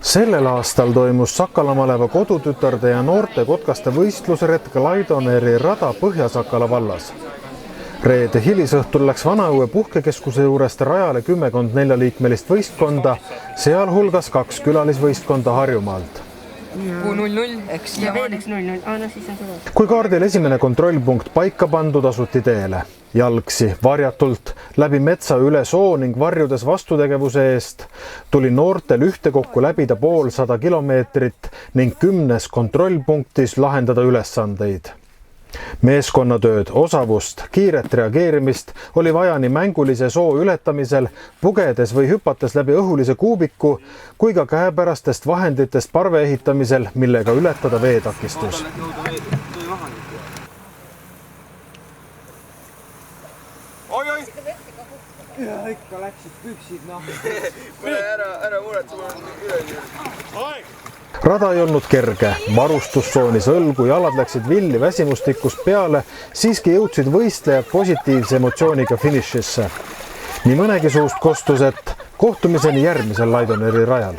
Sellel aastal toimus Sakala maleva kodutütarde ja noorte kotkaste võistlusretk Laidoneri rada Põhja-Sakala vallas. Reede hilisõhtul läks Vanaõue puhkekeskuse juurest rajale 10 4-liikmelist võistkonda, sealhulgas 2 külalisvõistkonda Harjumaalt. Kui kaardil esimene kontrollpunkt paika pandud, asuti teele. Jalgsi, varjatult, läbi metsa üle soo ning varjudes vastutegevuse eest tuli noortel ühtekokku läbida 150 kilomeetrit ning 10 kontrollpunktis lahendada ülesandeid. Meeskonnatööd, osavust, kiiret reageerimist oli vaja nii mängulise soo ületamisel, pugedes või hüpates läbi õhulise kuubiku, kui ka käepärastest vahenditest parve ehitamisel, millega ületada veetakistus. Ja ikka läksid püksid, noh. Ära muret, sul on üle. Rada ei olnud kerge, varustussoonis õlgu, jalad läksid villi väsimustikust peale, siiski jõudsid võistlejad positiivse emotsiooniga finišisse. Nii mõnegi suust kostus, et kohtumiseni järgmisel Laidoneri rajal.